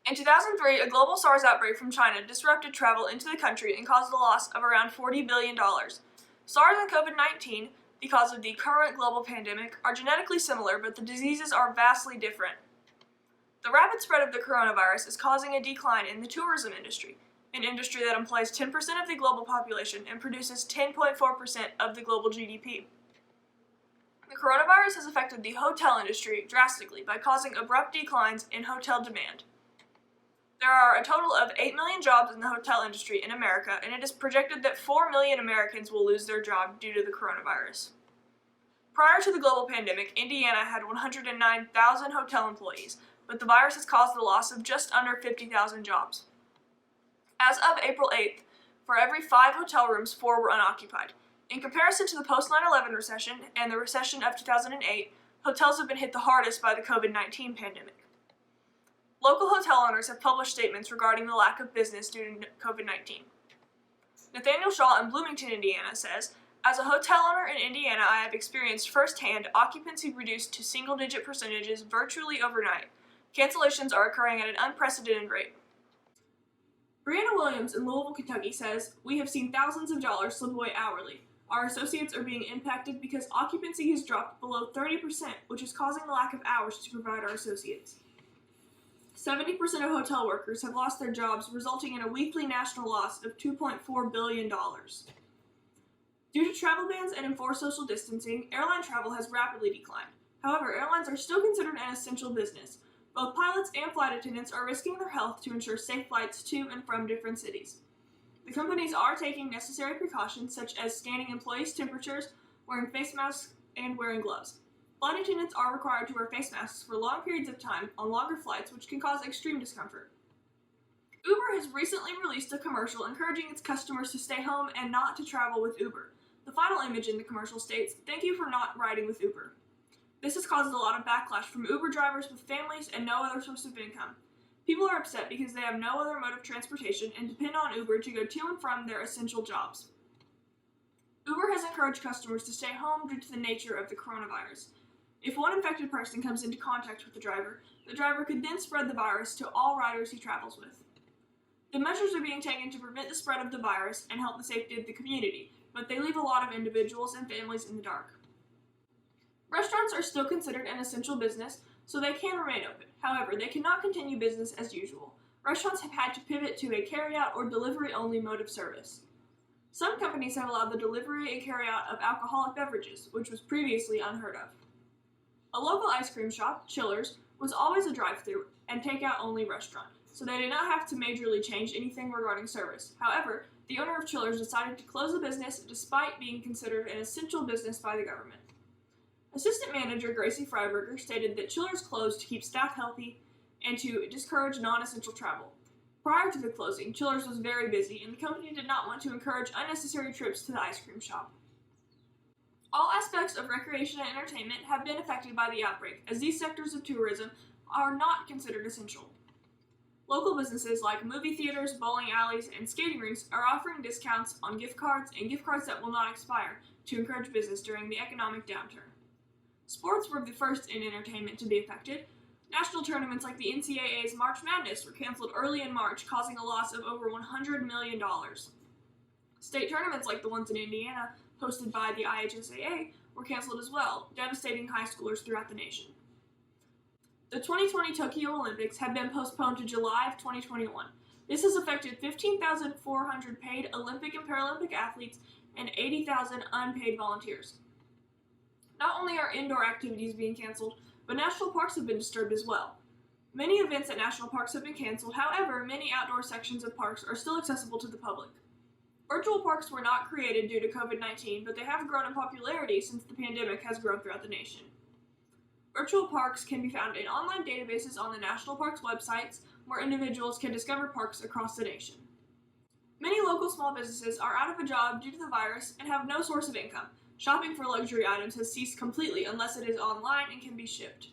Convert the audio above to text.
In 2003, a global SARS outbreak from China disrupted travel into the country and caused the loss of around $40 billion. SARS and COVID-19, because of the current global pandemic, are genetically similar, but the diseases are vastly different. The rapid spread of the coronavirus is causing a decline in the tourism industry, an industry that employs 10% of the global population and produces 10.4% of the global GDP. The coronavirus has affected the hotel industry drastically by causing abrupt declines in hotel demand. There are a total of 8 million jobs in the hotel industry in America, and it is projected that 4 million Americans will lose their job due to the coronavirus. Prior to the global pandemic, Indiana had 109,000 hotel employees, but the virus has caused the loss of just under 50,000 jobs. As of April 8th, for every 5 hotel rooms, 4 were unoccupied. In comparison to the post-9/11 recession and the recession of 2008, hotels have been hit the hardest by the COVID-19 pandemic. Local hotel owners have published statements regarding the lack of business due to COVID-19. Nathaniel Shaw in Bloomington, Indiana says, "As a hotel owner in Indiana, I have experienced firsthand occupancy reduced to single-digit percentages virtually overnight. Cancellations are occurring at an unprecedented rate." Brianna Williams in Louisville, Kentucky says, "We have seen thousands of dollars slip away hourly. Our associates are being impacted because occupancy has dropped below 30%, which is causing the lack of hours to provide our associates. 70% of hotel workers have lost their jobs, resulting in a weekly national loss of $2.4 billion. Due to travel bans and enforced social distancing, airline travel has rapidly declined. However, airlines are still considered an essential business. Both pilots and flight attendants are risking their health to ensure safe flights to and from different cities. The companies are taking necessary precautions such as scanning employees' temperatures, wearing face masks, and wearing gloves. Flight attendants are required to wear face masks for long periods of time on longer flights, which can cause extreme discomfort. Uber has recently released a commercial encouraging its customers to stay home and not to travel with Uber. The final image in the commercial states, "Thank you for not riding with Uber." This has caused a lot of backlash from Uber drivers with families and no other source of income. People are upset because they have no other mode of transportation and depend on Uber to go to and from their essential jobs. Uber has encouraged customers to stay home due to the nature of the coronavirus. If one infected person comes into contact with the driver could then spread the virus to all riders he travels with. The measures are being taken to prevent the spread of the virus and help the safety of the community, but they leave a lot of individuals and families in the dark. Restaurants are still considered an essential business, so they can remain open. However, they cannot continue business as usual. Restaurants have had to pivot to a carry-out or delivery-only mode of service. Some companies have allowed the delivery and carry-out of alcoholic beverages, which was previously unheard of. A local ice cream shop, Chillers, was always a drive-thru and takeout-only restaurant, so they did not have to majorly change anything regarding service. However, the owner of Chillers decided to close the business despite being considered an essential business by the government. Assistant manager Gracie Freiberger stated that Chillers closed to keep staff healthy and to discourage non-essential travel. Prior to the closing, Chillers was very busy, and the company did not want to encourage unnecessary trips to the ice cream shop. All aspects of recreation and entertainment have been affected by the outbreak, as these sectors of tourism are not considered essential. Local businesses like movie theaters, bowling alleys, and skating rinks are offering discounts on gift cards and gift cards that will not expire to encourage business during the economic downturn. Sports were the first in entertainment to be affected. National tournaments like the NCAA's March Madness were canceled early in March, causing a loss of over $100 million. State tournaments like the ones in Indiana, hosted by the IHSAA, were canceled as well, devastating high schoolers throughout the nation. The 2020 Tokyo Olympics have been postponed to July of 2021. This has affected 15,400 paid Olympic and Paralympic athletes and 80,000 unpaid volunteers. Not only are indoor activities being canceled, but national parks have been disturbed as well. Many events at national parks have been canceled, however, many outdoor sections of parks are still accessible to the public. Virtual parks were not created due to COVID-19, but they have grown in popularity since the pandemic has grown throughout the nation. Virtual parks can be found in online databases on the national parks websites, where individuals can discover parks across the nation. Many local small businesses are out of a job due to the virus and have no source of income. Shopping for luxury items has ceased completely unless it is online and can be shipped.